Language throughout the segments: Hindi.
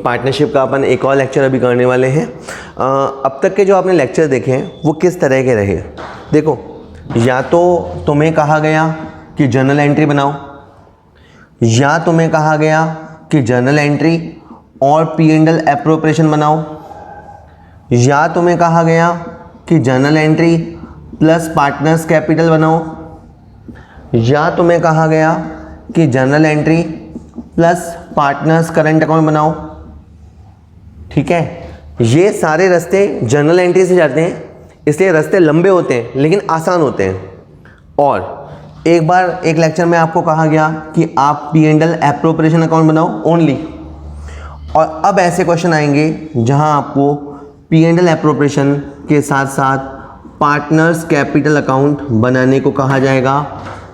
पार्टनरशिप का अपन एक और लेक्चर अभी करने वाले हैं। अब तक के जो आपने लेक्चर देखे हैं वो किस तरह के रहे? देखो, या तो तुम्हें कहा गया कि जर्नल एंट्री बनाओ, या तुम्हें कहा गया कि जर्नल एंट्री और P&L एप्रोप्रिएशन बनाओ, या तुम्हें कहा गया कि journal entry plus partners capital बनाओ, या तुम्हें कहा गया कि journal entry plus partners current account बनाओ। ठीक है, ये सारे रास्ते जर्नल एंट्री से जाते हैं, इसलिए रास्ते लंबे होते हैं लेकिन आसान होते हैं। और एक बार एक लेक्चर में आपको कहा गया कि आप P&L एप्रोप्रिएशन अकाउंट बनाओ ओनली, और अब ऐसे क्वेश्चन आएंगे जहां आपको P&L एप्रोप्रिएशन के साथ साथ पार्टनर्स कैपिटल अकाउंट बनाने को कहा जाएगा,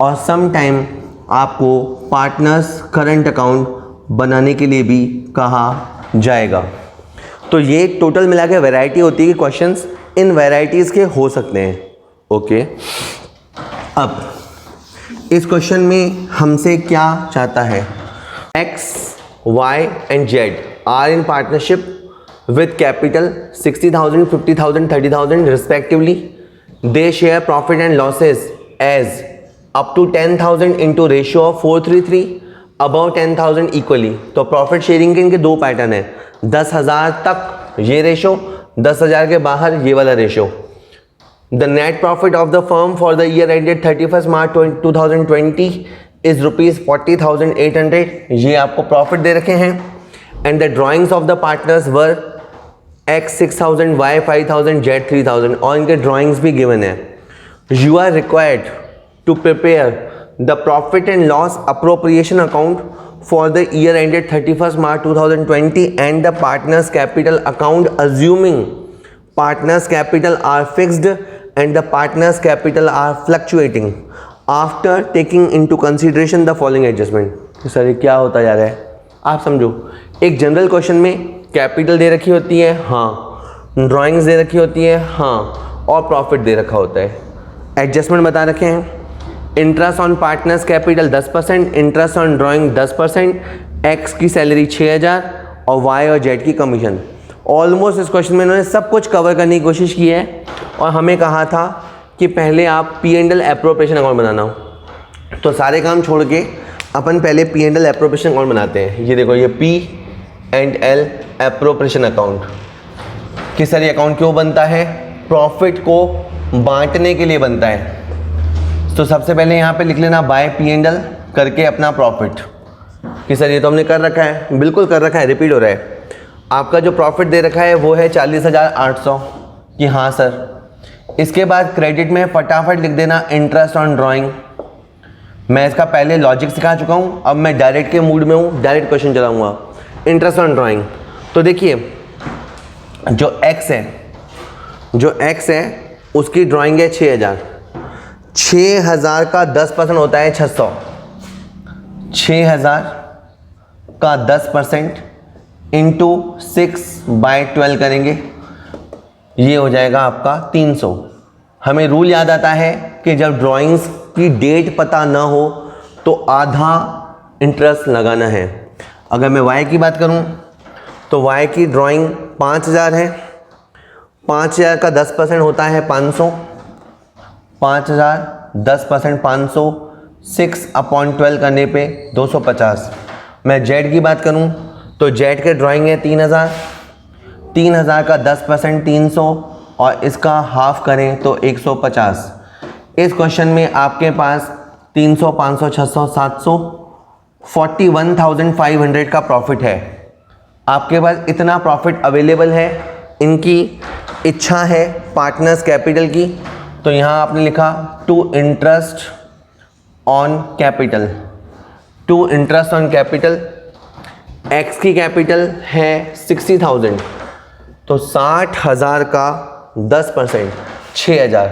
और सम टाइम आपको पार्टनर्स करंट अकाउंट बनाने के लिए भी कहा जाएगा। तो ये टोटल मिला के वैरायटी होती है कि क्वेश्चंस इन वैरायटीज़ के हो सकते हैं। ओके, अब इस क्वेश्चन में हमसे क्या चाहता है? X, Y and Z are in partnership with capital 60,000, 50,000, 30,000 respectively. They share profit and losses as up to 10,000 into ratio of 4:3, above 10,000 equally. तो प्रॉफिट शेयरिंग के इनके दो पैटर्न है, 10,000 तक ये रेशो, 10,000 के बाहर ये वाला ratio. The net profit of the firm for the year ended 31st March 2020 is rupees 40,800. ये आपको प्रॉफिट दे रखे हैं। And the drawings of the partners were X 6,000, Y 5,000, Z 3,000, और इनके drawings भी given है। You are required to prepare the profit and loss appropriation account for the year ended 31st March 2020 and the partners capital account assuming partners capital are fixed and the partners capital are fluctuating after taking into consideration the following adjustment। Sir ये क्या होता जा रहा है? आप समझो, एक जनरल क्वेश्चन में कैपिटल दे रखी होती है, हाँ, ड्राइंग्स दे रखी होती है, हाँ, और प्रॉफिट दे रखा होता है। एडजस्टमेंट बता रखे हैं, interest on partners capital 10%, interest on drawing 10%, x की सैलरी 6,000 और वाई और जेड की कमीशन। ऑलमोस्ट इस क्वेश्चन में इन्होंने सब कुछ कवर करने की कोशिश की है, और हमें कहा था कि पहले आप P&L एप्रोप्रिएशन अकाउंट बनाना हो, तो सारे काम छोड़ के अपन पहले P&L एप्रोप्रिएशन अकाउंट बनाते हैं। ये देखो, ये P&L एप्रोप्रिएशन अकाउंट। कि सर ये अकाउंट क्यों बनता है? प्रॉफिट को बांटने के लिए बनता है। तो सबसे पहले यहाँ पे लिख लेना बाय P&L करके अपना प्रॉफिट। कि सर ये तो हमने कर रखा है, बिल्कुल कर रखा है, रिपीट हो रहा है। आपका जो प्रॉफिट दे रखा है वो है 40,800, कि हाँ सर। इसके बाद क्रेडिट में फटाफट लिख देना इंटरेस्ट ऑन ड्राइंग। मैं इसका पहले लॉजिक सिखा चुका हूँ, अब मैं डायरेक्ट के मूड में हूँ, डायरेक्ट क्वेश्चन चलाऊँगा। इंटरेस्ट ऑन ड्राइंग, तो देखिए जो एक्स है उसकी ड्राइंग है 6,000, 6,000 का 10% होता है 600, 6,000 का 10% इंटू 6/12 करेंगे, ये हो जाएगा आपका 300। हमें रूल याद आता है कि जब ड्राइंग्स की डेट पता ना हो तो आधा इंटरेस्ट लगाना है। अगर मैं y की बात करूं तो y की ड्राइंग 5,000 है, 5,000 का 10% होता है 500, 5,000 10% 500, 6/12 करने पे 250। मैं z की बात करूं तो z के ड्राइंग है 3,000, 3,000 का 10% 300, और इसका हाफ करें तो 150। इस क्वेश्चन में आपके पास 300, 500, 600, 700, 41,500 का प्रॉफिट है। आपके पास इतना प्रॉफिट अवेलेबल है, इनकी इच्छा है पार्टनर्स कैपिटल की, तो यहाँ आपने लिखा to interest on capital, to interest on capital. X की कैपिटल है 60,000, तो 60,000 का 10% 6,000।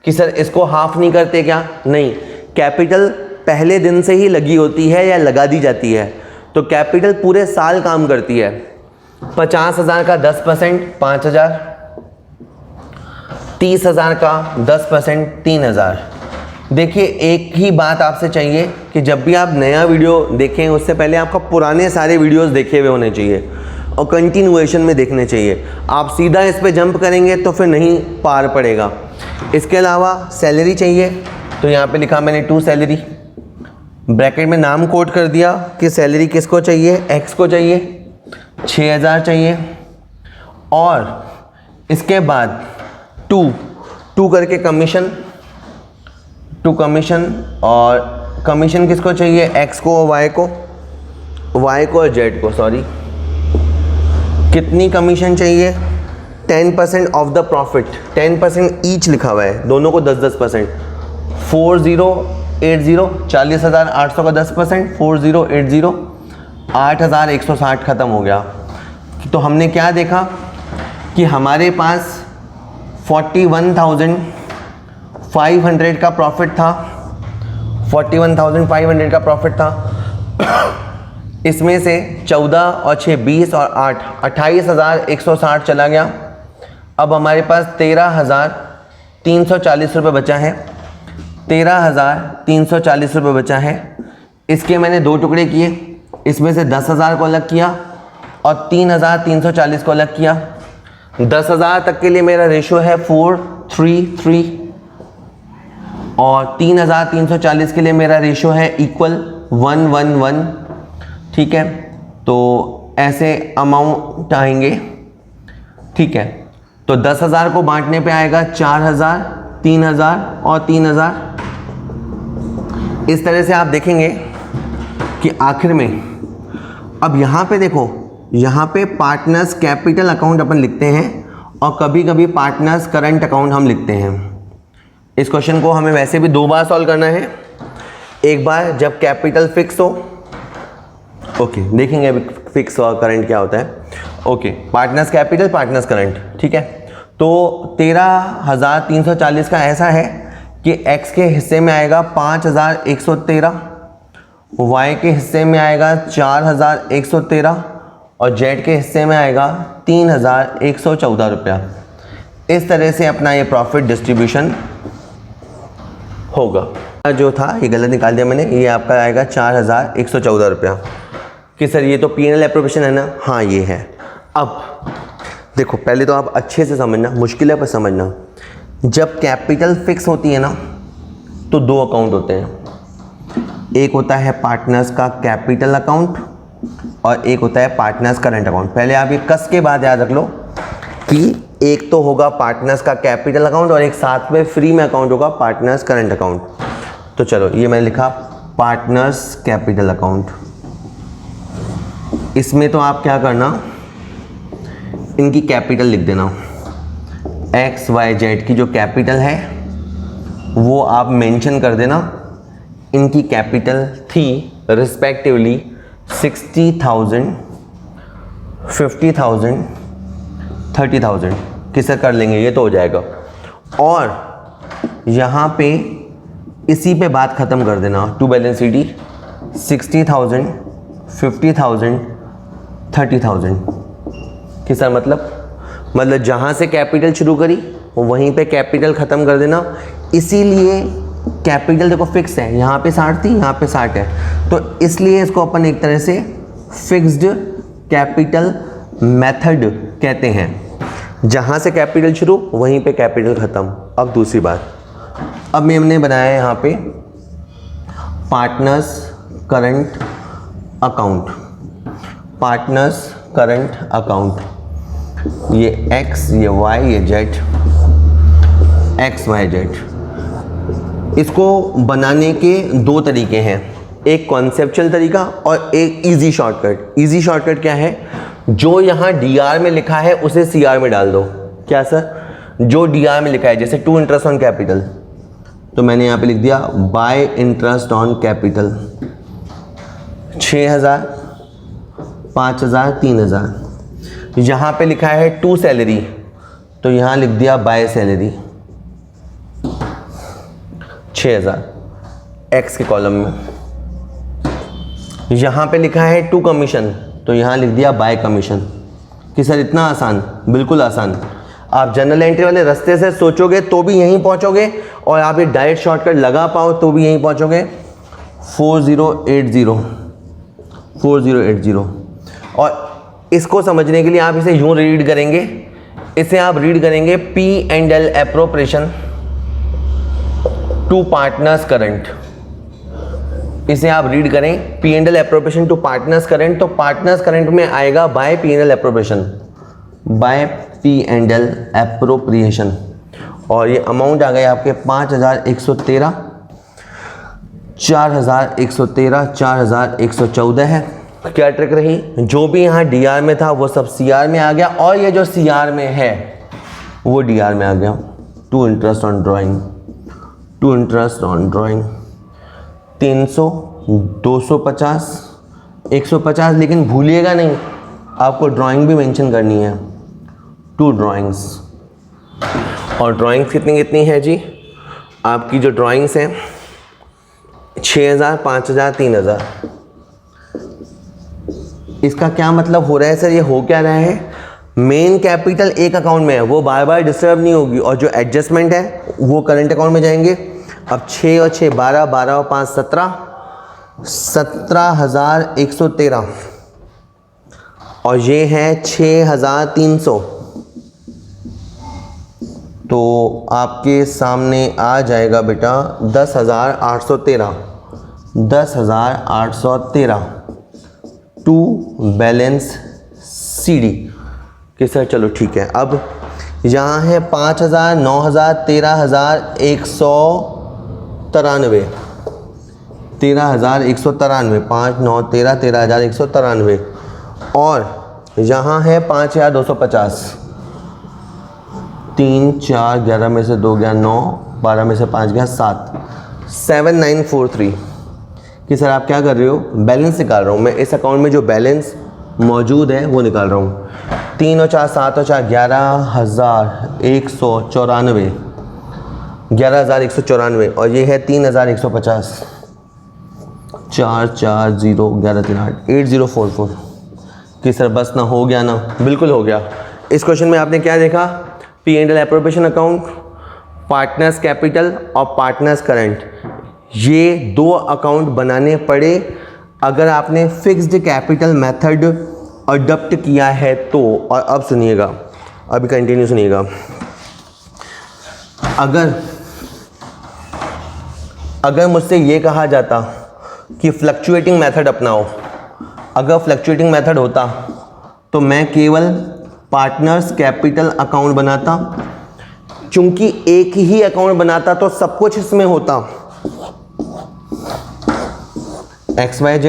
कि सर इसको हाफ नहीं करते क्या? नहीं, कैपिटल पहले दिन से ही लगी होती है या लगा दी जाती है, तो कैपिटल पूरे साल काम करती है। 50,000 का 10% 5,000, 30,000 का 10% 3,000। देखिए, एक ही बात आपसे चाहिए कि जब भी आप नया वीडियो देखें उससे पहले आपका पुराने सारे वीडियोस देखे हुए होने चाहिए। और कंटिन्यूएशन में देखने चाहिए। आप सीधा इस पे जंप करेंगे तो फिर नहीं पार पड़ेगा। इसके अलावा सैलरी चाहिए, तो यहाँ पे लिखा मैंने टू सैलरी, ब्रैकेट में नाम कोट कर दिया कि सैलरी किसको चाहिए, एक्स को चाहिए, 6000 चाहिए। और इसके बाद टू करके कमीशन, टू कमीशन, और कमीशन किसको चाहिए, एक्स को और वाई को और जेड को, सॉरी। कितनी कमीशन चाहिए, 10% ऑफ द प्रॉफिट, 10% ईच लिखा हुआ है, दोनों को 10-10%। 4080 40,800 का 10%, 4080 8160 ख़त्म हो गया। तो हमने क्या देखा कि हमारे पास 41,500 का प्रॉफिट था, 41,500 का प्रॉफिट था। इसमें से 14 और 6 20 और 8 28,160 चला गया। अब हमारे पास 13,340 रुपये बचा है, 13,340 रुपये बचा है। इसके मैंने दो टुकड़े किए, इसमें से 10,000 को अलग किया और 3,340 को अलग किया। 10,000 तक के लिए मेरा रेशो है 4:3 और 3,340 के लिए मेरा रेशो है इक्वल 1:1:1। ठीक है, तो ऐसे अमाउंट आएंगे। ठीक है, तो 10,000 को बांटने पे आएगा 4,000, 3,000 और 3,000। इस तरह से आप देखेंगे कि आखिर में, अब यहाँ पे देखो, यहाँ पे पार्टनर्स कैपिटल अकाउंट अपन लिखते हैं और कभी कभी पार्टनर्स करंट अकाउंट हम लिखते हैं। इस क्वेश्चन को हमें वैसे भी दो बार सॉल्व करना है, एक बार जब कैपिटल फिक्स हो, ओके देखेंगे अभी फिक्स और करंट क्या होता है। Okay, partners capital, partners current. ठीक है, तो 13,340 का ऐसा है कि एक्स के हिस्से में आएगा 5,113, वाई के हिस्से में आएगा 4,113 और जेड के हिस्से में आएगा 3,114 रुपया। इस तरह से अपना ये प्रॉफिट डिस्ट्रीब्यूशन होगा। जो था ये गलत निकाल दिया मैंने, ये आपका आएगा 4,114 रुपया। कि सर ये तो P&L एप्रोप्रिएशन है ना, हाँ ये है। अब देखो, पहले तो आप अच्छे से समझना, मुश्किल है पर समझना। जब कैपिटल फिक्स होती है ना, तो दो अकाउंट होते हैं, एक होता है पार्टनर्स का कैपिटल अकाउंट और एक होता है पार्टनर्स करंट अकाउंट। पहले आप ये कस के बाद याद रख लो कि एक तो होगा पार्टनर्स का कैपिटल अकाउंट और एक साथ में फ्री में अकाउंट होगा पार्टनर्स करंट अकाउंट। तो चलो ये मैंने लिखा पार्टनर्स कैपिटल अकाउंट। इसमें तो आप क्या करना, इनकी कैपिटल लिख देना, एक्स वाई जेड की जो कैपिटल है वो आप मेंशन कर देना। इनकी कैपिटल थी रिस्पेक्टिवली 60,000, 50,000, 30,000। किसे कर लेंगे, ये तो हो जाएगा। और यहाँ पे इसी पे बात ख़त्म कर देना, टू बैलेंस शीट 60,000, 50,000, 30,000। कि सर मतलब जहाँ से कैपिटल शुरू करी वहीं पे कैपिटल ख़त्म कर देना। इसीलिए कैपिटल देखो फिक्स है, यहाँ पे 60 थी, यहाँ पे 60 है, तो इसलिए इसको अपन एक तरह से फिक्स्ड कैपिटल मेथड कहते हैं। जहाँ से कैपिटल शुरू वहीं पे कैपिटल ख़त्म। अब दूसरी बात, अब मैंने बनाया है यहाँ पे partners current account, partners current account. ये एक्स, ये वाई, ये जेड, एक्स वाई जेड। इसको बनाने के दो तरीके हैं, एक कॉन्सेप्चुअल तरीका और एक इजी शॉर्टकट। इजी शॉर्टकट क्या है, जो यहाँ डी में लिखा है उसे सी में डाल दो। क्या सर, जो डी में लिखा है, जैसे टू इंटरेस्ट ऑन कैपिटल, तो मैंने यहाँ पे लिख दिया बाय इंटरेस्ट ऑन कैपिटल 6,000, 5,000, 3,000। यहाँ पे लिखा है टू सैलरी, तो यहाँ लिख दिया बाय सैलरी 6,000 एक्स के कॉलम में। यहाँ पे लिखा है टू कमीशन, तो यहाँ लिख दिया बाय कमीशन। कि सर इतना आसान, बिल्कुल आसान। आप जनरल एंट्री वाले रास्ते से सोचोगे तो भी यहीं पहुँचोगे, और आप ये डायरेक्ट शॉर्टकट लगा पाओ तो भी यहीं पहुँचोगे। 4080 और इसको समझने के लिए आप इसे यूं रीड करेंगे, इसे आप रीड करेंगे P&L appropriation to partners current. इसे आप रीड करें P&L appropriation to partners current, तो पार्टनर्स करंट में आएगा bye P&L appropriation, bye P&L appropriation. और ये अमाउंट आ गया आपके 5113, 4113, 4114 है। क्या ट्रिक रही, जो भी यहाँ DR में था वो सब CR में आ गया, और ये जो CR में है वो DR में आ गया। To interest on drawing, to interest on drawing 300, 250, 150, लेकिन भूलिएगा नहीं आपको ड्राइंग भी मेंशन करनी है, 2 ड्राइंग्स। और ड्राइंग्स कितनी कितनी है जी, आपकी जो ड्राइंग्स हैं 6000, 5000, 3000। इसका क्या मतलब हो रहा है सर, ये हो क्या रहा है, मेन कैपिटल एक अकाउंट में है, वो बार बार डिस्टर्ब नहीं होगी, और जो एडजस्टमेंट है वो करंट अकाउंट में जाएंगे। अब 6 और 6 12, 12 और 5 17, 17,113, और ये है 6,300। तो आपके सामने आ जाएगा बेटा 10,813, 10,813 टू बैलेंस CD कि सर चलो ठीक है। अब यहाँ है 5,000, 9,000, 13,193, 13,193, 5, 9, 13, 13,193, और यहाँ है 5,250, 3, 4, 11 में से 2 गया 9, 12 में से 5 गया 7, 7,943 कि सर आप क्या कर रहे हो, बैलेंस निकाल रहा हूँ मैं, इस अकाउंट में जो बैलेंस मौजूद है वो निकाल रहा हूँ। 3 और 4, 7 और 4, 11,194, 11,194, और ये है 3,150, 4, 4, 0, 11, 3, 8, 8044 कि सर बस ना, हो गया ना, बिल्कुल हो गया। इस क्वेश्चन में आपने क्या देखा, P&L appropriation account, partners capital और पार्टनर्स करंट, ये 2 अकाउंट बनाने पड़े अगर आपने फिक्स्ड कैपिटल मेथड अडॉप्ट किया है तो। और अब सुनिएगा, अभी कंटिन्यू सुनिएगा, अगर मुझसे ये कहा जाता कि फ्लक्चुएटिंग मेथड अपनाओ, अगर फ्लक्चुएटिंग मेथड होता तो मैं केवल पार्टनर्स कैपिटल अकाउंट बनाता, चूंकि एक ही अकाउंट बनाता तो सब कुछ इसमें होता, XYZ,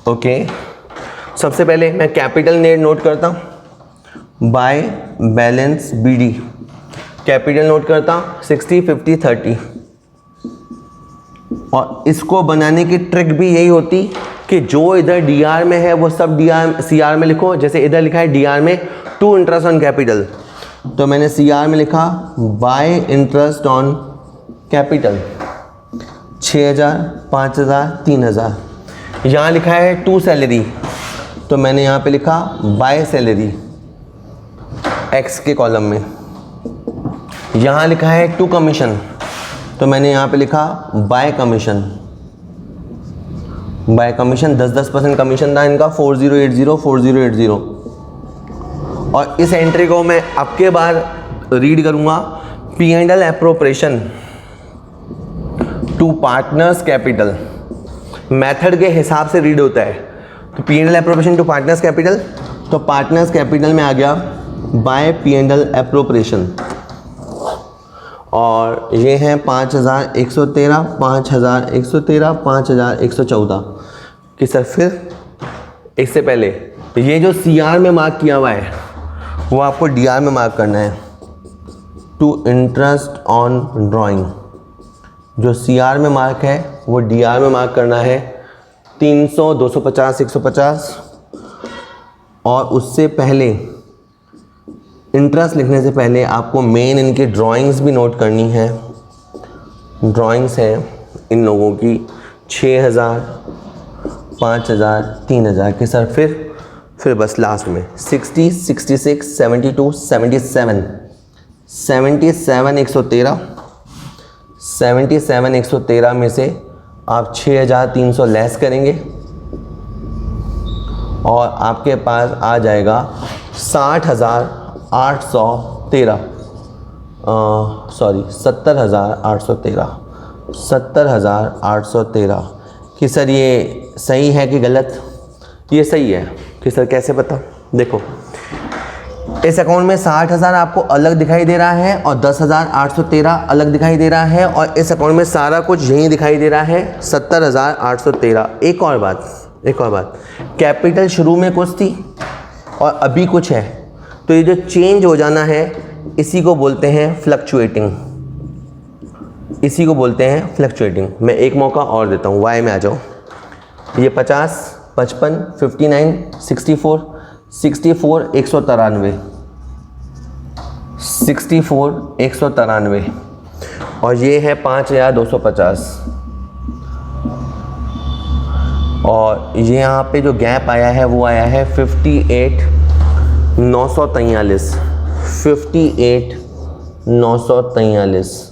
ओके। सबसे पहले मैं कैपिटल नोट करता, by balance BD, capital note करता 60, 50, 30, और इसको बनाने की ट्रिक भी यही होती कि जो इधर DR में है वो सब CR में लिखो। जैसे इधर लिखा है DR में टू इंटरेस्ट ऑन कैपिटल, तो मैंने CR में लिखा बाय इंटरेस्ट ऑन कैपिटल 6,000, 5,000, 3,000। यहाँ लिखा है टू सैलरी, तो मैंने यहाँ पे लिखा बाय सैलरी X के कॉलम में। यहाँ लिखा है टू कमीशन, तो मैंने यहाँ पे लिखा bye commission, bye commission 10% commission था इनका, 4080, 4080। और इस एंट्री को मैं अब के बार रीड करूँगा, P&L appropriation to partners capital, method के हिसाब से रीड होता है। तो P&L appropriation to partners capital, तो पार्टनर्स कैपिटल में आ गया बाय P&L एप्रोप्रिएशन, और ये हैं 5,113, 5,113, 5,114 कि सर फिर इससे पहले ये जो CR में मार्क किया हुआ है वो आपको DR में मार्क करना है, टू इंटरेस्ट ऑन ड्राइंग। जो CR में मार्क है वो DR में मार्क करना है, 300, 250, 150, और उससे पहले इंटरेस्ट लिखने से पहले आपको मेन इनकी ड्राइंग्स भी नोट करनी है। ड्राइंग्स हैं इन लोगों की 6,000, 5,000, 3,000 के सर फिर बस लास्ट में 60, 66, 72, 77, 77, 113, 77, 113 में से आप 6300 लेस करेंगे और आपके पास आ जाएगा 70,813 70,813 कि सर ये सही है कि गलत? ये सही है। कि सर कैसे पता? देखो, इस अकाउंट में 60,000 आपको अलग दिखाई दे रहा है और 10,813 अलग दिखाई दे रहा है, और इस अकाउंट में सारा कुछ यही दिखाई दे रहा है 70,813। एक और बात, कैपिटल शुरू में कुछ थी और अभी कुछ है, तो ये जो चेंज हो जाना है इसी को बोलते हैं फ्लक्चुएटिंग, इसी को बोलते हैं फ्लक्चुएटिंग। मैं एक मौका और देता हूँ, वाई में आ जाओ। ये 50, 55, 59, 64, 193, 193 और ये है 5,250। और ये यहाँ पे जो गैप आया है वो आया है 58,943, 58,943।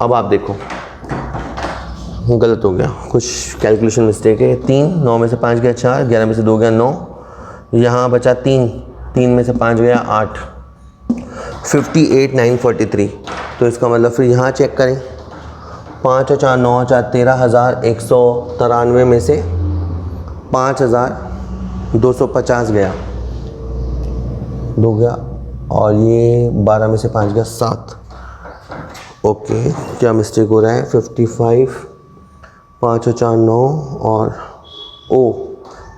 अब आप देखो, गलत हो गया, कुछ कैलकुलेशन मिस्टेक है। 3, 9 में से 5 गया 4, 11 में से 2 गया 9, यहाँ बचा 3, 3 में से 5 गया 8, 58,943। तो इसका मतलब फिर यहाँ चेक करें, 5 और 4 9 4 13,193 में से 5,250 गया, 2 गया, और ये 12 में से 5 गया 7। ओके, क्या मिस्टेक हो रहा है? 55, 5 और 4 9, और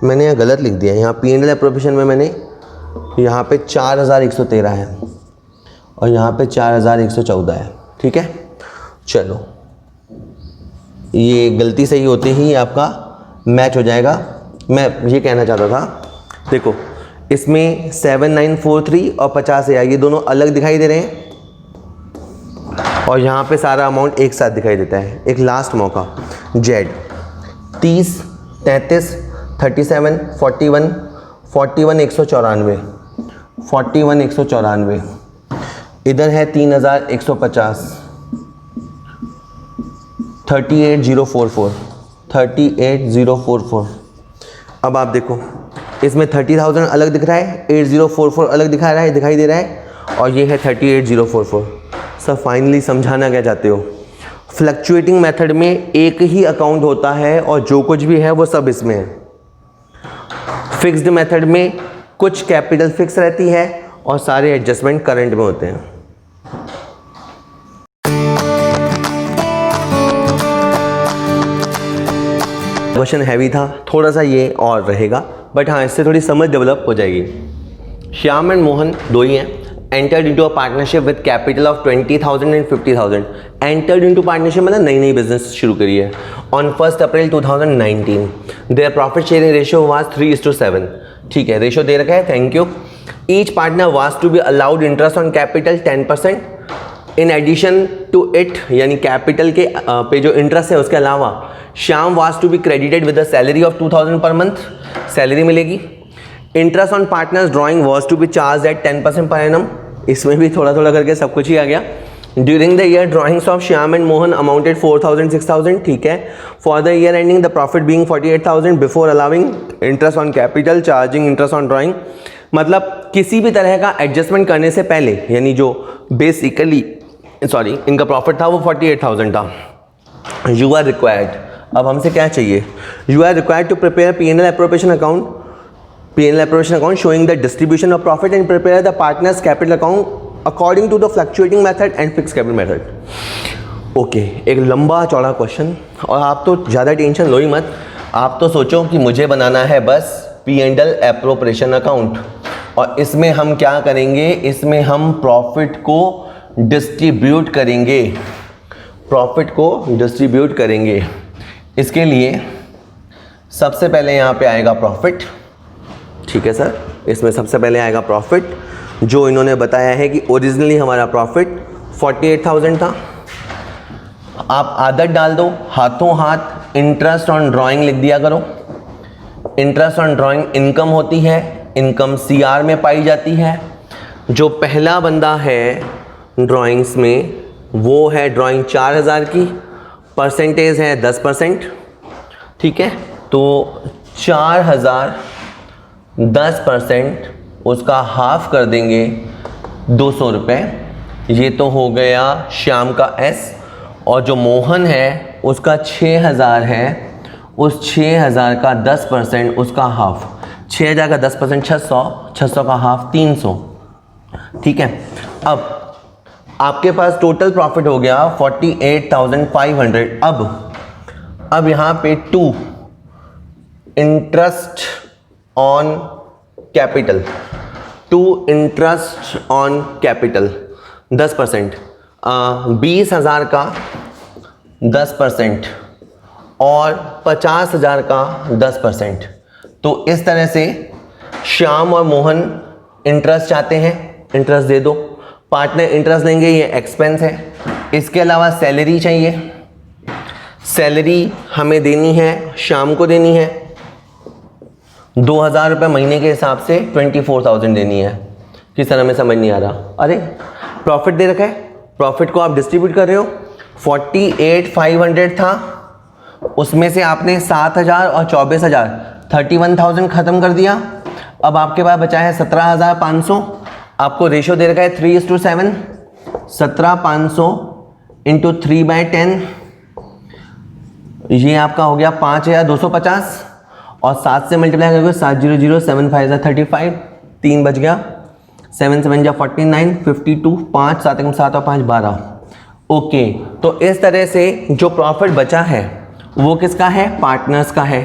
मैंने यहाँ गलत लिख दिया। यहाँ P&L एप्रोप्रिएशन में मैंने यहाँ पे 4,113 है और यहाँ पे 4,114 है। ठीक है, चलो, ये गलती सही होते ही आपका मैच हो जाएगा। मैं ये कहना चाहता था, देखो इसमें 7943 और 50,000 ये दोनों अलग दिखाई दे रहे हैं और यहाँ पे सारा अमाउंट एक साथ दिखाई देता है। एक लास्ट मौका, जेड 30, 33, 37, 41, 41,194, 41,194। इधर है 3,150, 38,044, 38,044। अब आप देखो, इसमें 30,000 अलग दिख रहा है, 8,044 अलग दिखाई दे रहा है, और ये है 38,044। सर फाइनली समझाना क्या चाहते हो? फ्लक्चुएटिंग मेथड में एक ही अकाउंट होता है और जो कुछ भी है वो सब इसमें है। फिक्स्ड मेथड में कुछ कैपिटल फिक्स रहती है और सारे एडजस्टमेंट करंट में होते हैं। क्वेश्चन हैवी था, थोड़ा सा ये और रहेगा, बट हाँ इससे थोड़ी समझ डेवलप हो जाएगी। श्याम एंड मोहन दो ही हैं। Entered into a partnership with capital of 20,000 and 50,000। Entered into partnership मतलब नई बिजनेस शुरू करी है। On 1 April 2019 their profit sharing ratio was 3:7। ठीक है, रेशियो दे रखा है, thank you. Each partner was to be allowed interest on capital 10%। In addition to it, यानी कैपिटल के पे जो इंटरेस्ट है उसके अलावा Shyam was to be credited with a salary of 2,000 per month, salary मिलेगी। Interest on partners drawing was to be charged at 10% per annum. इसमें भी थोड़ा थोड़ा करके सब कुछ ही आ गया। During the year drawings of Shyam and Mohan amounted 4,000 6,000। ठीक है, for the year ending the profit being 48,000 before allowing interest on capital charging interest on drawing. मतलब किसी भी तरह का एडजस्टमेंट करने से पहले, यानी जो बेसिकली इनका प्रॉफिट था वो 48,000 था। यू आर रिक्वायर्ड, अब हमसे क्या चाहिए? You are required to prepare P&L appropriation account showing the distribution of profit and prepare the partners capital account according to the fluctuating method and fixed capital method. Okay, एक लंबा चौड़ा क्वेश्चन, और आप तो ज़्यादा टेंशन लो ही मत। आप तो सोचो कि मुझे बनाना है बस P&L appropriation account, और इसमें हम क्या करेंगे? इसमें हम प्रॉफिट को डिस्ट्रीब्यूट करेंगे। इसके लिए सबसे पहले यहाँ पे आएगा प्रॉफिट। ठीक है सर, इसमें सबसे पहले आएगा प्रॉफिट, जो इन्होंने बताया है कि ओरिजिनली हमारा प्रॉफिट 48,000 था। आप आदत डाल दो, हाथों हाथ इंटरेस्ट ऑन ड्राइंग लिख दिया करो। इंटरेस्ट ऑन ड्राइंग इनकम होती है, इनकम CR में पाई जाती है। जो पहला बंदा है ड्राइंग्स में वो है ड्राइंग 4,000 की, परसेंटेज है 10%। ठीक है, तो 4000 10% उसका हाफ कर देंगे 200 रुपये। ये तो हो गया श्याम का एस। और जो मोहन है उसका 6000 है, उस 6000 का 10% उसका हाफ, 6000 का 10% 600, 600 का हाफ 300। ठीक है, अब आपके पास टोटल प्रॉफिट हो गया 48,500। अब यहाँ पे 2 interest on capital, 2 interest on capital 10%, 20,000 का 10% और 50,000 का 10%। तो इस तरह से श्याम और मोहन इंटरेस्ट चाहते हैं, इंटरेस्ट दे दो। पार्टनर इंटरेस्ट लेंगे, ये एक्सपेंस है। इसके अलावा सैलरी चाहिए, सैलरी हमें देनी है, श्याम को देनी है 2,000 रुपये महीने के हिसाब से 24,000 देनी है। किस तरह में समझ नहीं आ रहा? अरे प्रॉफिट दे रखा है, प्रॉफिट को आप डिस्ट्रीब्यूट कर रहे हो। 48,500 था, उसमें से आपने 7,000 और 24,000 31,000 ख़त्म कर दिया। अब आपके पास बचा है 17,500। आपको रेशो दे रखा है 3:7। 17,500 इंटू 3/10, ये आपका हो गया 5,250 और 7 से मल्टीप्लाई करोगे 700, 7 5 35, 3 बच गया, 7 7 जा 49, 52, 5 7 1 7 और 5 12। ओके, तो इस तरह से जो प्रॉफिट बचा है वो किसका है? पार्टनर्स का है।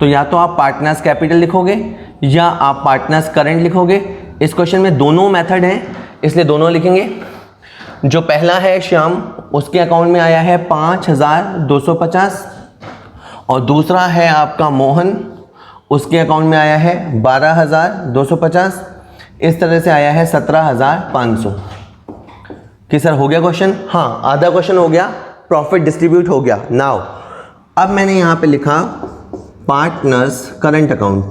तो या तो आप पार्टनर्स कैपिटल लिखोगे या आप पार्टनर्स करंट लिखोगे। इस क्वेश्चन में दोनों मेथड हैं, इसलिए दोनों लिखेंगे। जो पहला है श्याम, उसके अकाउंट में आया है 5,250 और दूसरा है आपका मोहन, उसके अकाउंट में आया है 12,250। इस तरह से आया है 17,500। कि सर हो गया क्वेश्चन? हाँ, आधा क्वेश्चन हो गया, प्रॉफिट डिस्ट्रीब्यूट हो गया। नाउ अब मैंने यहाँ पे लिखा partners current account,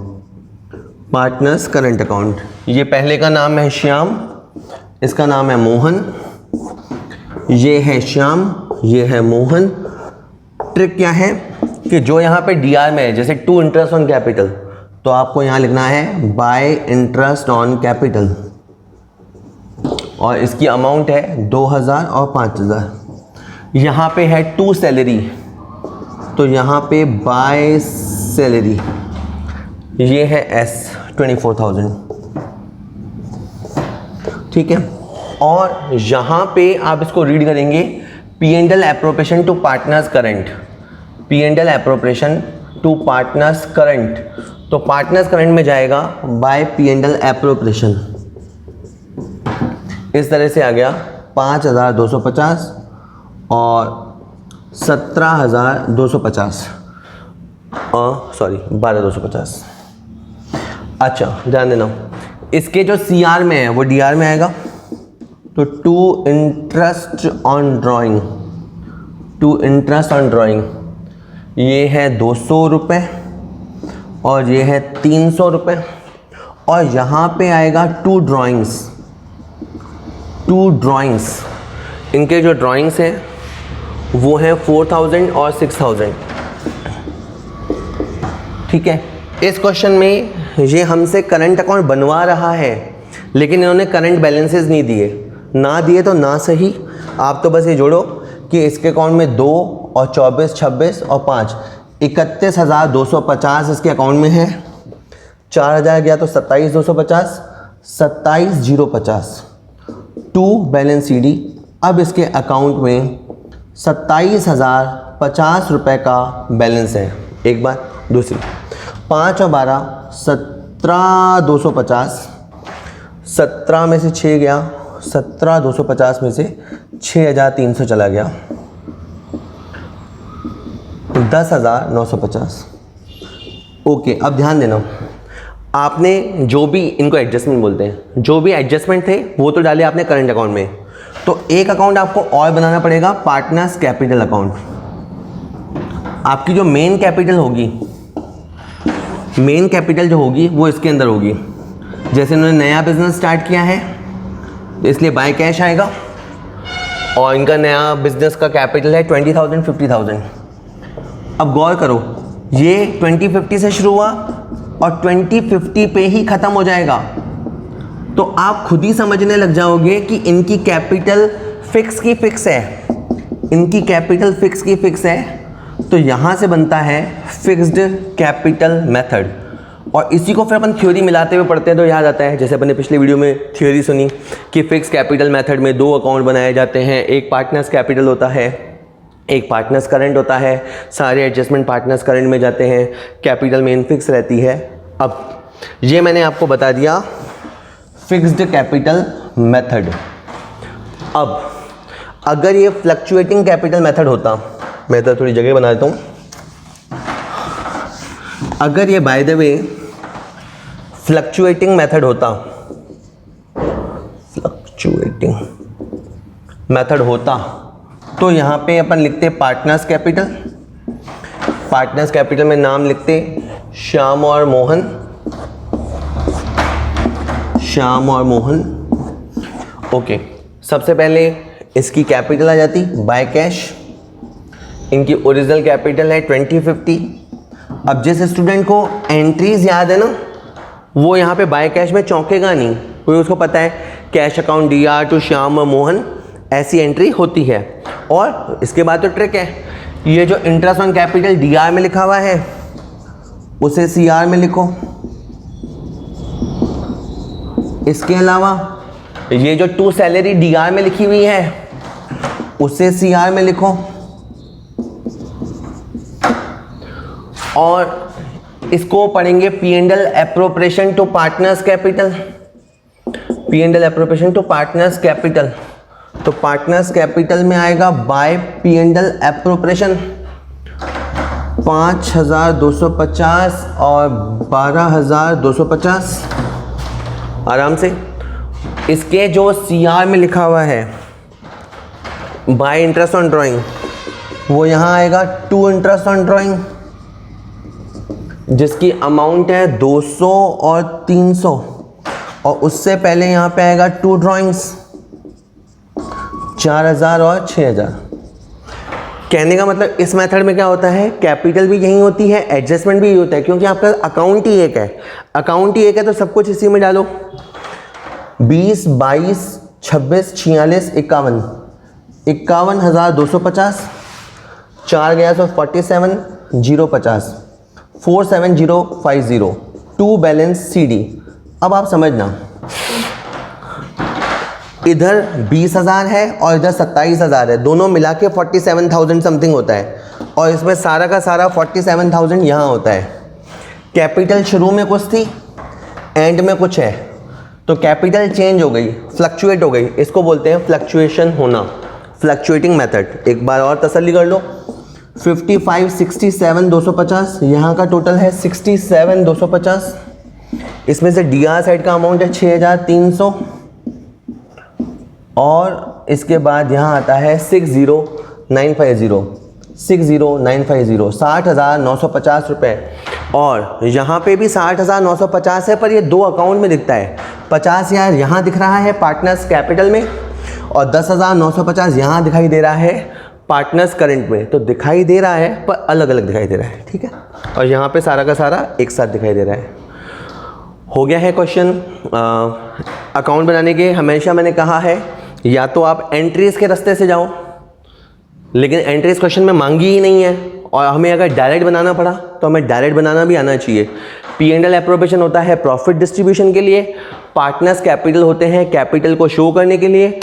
partners current account. ये पहले का नाम है श्याम, इसका नाम है मोहन, ये है श्याम, ये है मोहन। ट्रिक क्या है कि जो यहाँ पे डीआर में है, जैसे 2 इंटरेस्ट ऑन कैपिटल, तो आपको यहाँ लिखना है बाय इंटरेस्ट ऑन कैपिटल और इसकी अमाउंट है 2,000 और 5,000। यहाँ पे है 2 सैलरी, तो यहाँ पे बाय सैलरी, ये है एस 24,000। ठीक है, और यहाँ पे आप इसको रीड करेंगे P&L appropriation to partners current, P&L appropriation to partners current. तो पार्टनर्स करंट में जाएगा बाय P&L एप्रोप्रिएशन। इस तरह से आ गया 5,250 और 17,250, सॉरी 12,250। अच्छा ध्यान देना, इसके जो CR में है वो DR में आएगा। तो 2 interest on drawing, 2 interest on drawing, ये है 200 रुपये और ये है 300 रुपये। और यहाँ पे आएगा 2 ड्राइंग्स, 2 ड्राइंग्स, इनके जो ड्राइंग्स हैं वो हैं 4,000 और 6,000। ठीक है, इस क्वेश्चन में ये हमसे करंट अकाउंट बनवा रहा है, लेकिन इन्होंने करंट बैलेंसेस नहीं दिए। ना दिए तो ना सही, आप तो बस ये जोड़ो कि इसके अकाउंट में 2 और 24, 26 और 5, 31,250 इसके अकाउंट में है। 4,000 गया तो 27,250, 27,050, 2 बैलेंस CD। अब इसके अकाउंट में 27,050 रुपये का बैलेंस है। एक बात, दूसरी 5 और 12 17,250, 17 में से 6 गया, 17,250 में से 6,300 चला गया, 10,950। ओके, अब ध्यान देना, आपने जो भी, इनको एडजस्टमेंट बोलते हैं, जो भी एडजस्टमेंट थे वो तो डाले आपने करंट अकाउंट में। तो एक अकाउंट आपको और बनाना पड़ेगा, पार्टनर्स कैपिटल अकाउंट। आपकी जो मेन कैपिटल होगी, मेन कैपिटल जो होगी वो इसके अंदर होगी। जैसे उन्होंने नया बिजनेस स्टार्ट किया है तो इसलिए बाय कैश आएगा, और इनका नया बिजनेस का कैपिटल है 20,000, 50,000। अब गौर करो, ये 2050 से शुरू हुआ और 2050 पे ही ख़त्म हो जाएगा। तो आप खुद ही समझने लग जाओगे कि इनकी कैपिटल फिक्स की फिक्स है, इनकी कैपिटल फिक्स की फिक्स है। तो यहाँ से बनता है फिक्स्ड कैपिटल मेथड। और इसी को फिर अपन थ्योरी मिलाते हुए पढ़ते हैं तो याद आता है, जैसे अपन ने पिछले वीडियो में थ्योरी सुनी कि फिक्स कैपिटल मेथड में 2 अकाउंट बनाए जाते हैं, एक पार्टनर्स कैपिटल होता है, एक पार्टनर्स करंट होता है, सारे एडजस्टमेंट पार्टनर्स करंट में जाते हैं, कैपिटल मेन फिक्स रहती है। अब ये मैंने आपको बता दिया फिक्स्ड कैपिटल मेथड। अब अगर ये फ्लक्चुएटिंग कैपिटल मेथड होता, मैं तो थोड़ी जगह बना देता हूँ, अगर ये by the way fluctuating method होता, फ्लक्चुएटिंग मेथड होता तो यहाँ पे अपन लिखते पार्टनर्स कैपिटल, पार्टनर्स कैपिटल में नाम लिखते श्याम और मोहन, श्याम और मोहन। ओके, सबसे पहले इसकी कैपिटल आ जाती बाय कैश, इनकी ओरिजिनल कैपिटल है 2050। अब जिस स्टूडेंट को एंट्रीज याद है ना, वो यहाँ पे बाय कैश में चौंकेगा नहीं, क्योंकि उसको पता है cash account DR to Shyam और मोहन, ऐसी एंट्री होती है। और इसके बाद तो ट्रिक है, ये जो इंटरेस्ट ऑन कैपिटल डीआर में लिखा हुआ है उसे सीआर में लिखो। इसके अलावा ये जो टू सैलरी डीआर में लिखी हुई है उसे सीआर में लिखो। और इसको पढ़ेंगे P and L appropriation to partners capital, P and L appropriation to partners capital. तो पार्टनर्स कैपिटल में आएगा by P and L appropriation 5250 और 12250 आराम से। इसके जो सीआर में लिखा हुआ है बाय इंटरेस्ट ऑन ड्राइंग, वो यहाँ आएगा टू इंटरेस्ट ऑन ड्राइंग, जिसकी अमाउंट है 200 और 300, और उससे पहले यहाँ पे आएगा टू ड्राइंग्स 4000 और 6000। कहने का मतलब इस मेथड में क्या होता है, कैपिटल भी यही होती है, एडजस्टमेंट भी यही होता है, क्योंकि आपका अकाउंट ही एक है, अकाउंट ही एक है तो सब कुछ इसी में डालो। 20, 22, 26, 46, 51, 51,250, 4 गया तो 47, 050, 47050, 2 बैलेंस CD। अब आप समझना, इधर 20,000 है और इधर 27,000 है, दोनों मिला के 47,000 समथिंग होता है, और इसमें सारा का सारा 47,000 यहाँ होता है। कैपिटल शुरू में कुछ थी, एंड में कुछ है, तो कैपिटल चेंज हो गई, फ्लक्चुएट हो गई, इसको बोलते हैं फ्लक्चुएशन होना, फ्लक्चुएटिंग मेथड। एक बार और तसल्ली कर लो, 55, 67, 250, यहाँ का टोटल है 67, 250, इसमें से डीआर साइड का अमाउंट है 6300, और इसके बाद यहाँ आता है 60950, 60950, 60,950 रुपये। और यहाँ पे भी 60,950 है, पर ये 2 अकाउंट में दिखता है। 50,000 यहाँ दिख रहा है पार्टनर्स कैपिटल में, और 10,950 यहाँ दिखाई दे रहा है पार्टनर्स करंट में। तो दिखाई दे रहा है पर अलग अलग दिखाई दे रहा है, ठीक है। और यहाँ पे सारा का सारा एक साथ दिखाई दे रहा है। हो गया है क्वेश्चन। अकाउंट बनाने के हमेशा मैंने कहा है, या तो आप एंट्रीज के रास्ते से जाओ, लेकिन एंट्रीज क्वेश्चन में मांगी ही नहीं है, और हमें अगर डायरेक्ट बनाना पड़ा तो हमें डायरेक्ट बनाना भी आना चाहिए। पी एंड एल एप्रोप्रिएशन होता है प्रॉफिट डिस्ट्रीब्यूशन के लिए, पार्टनर्स कैपिटल होते हैं कैपिटल को शो करने के लिए,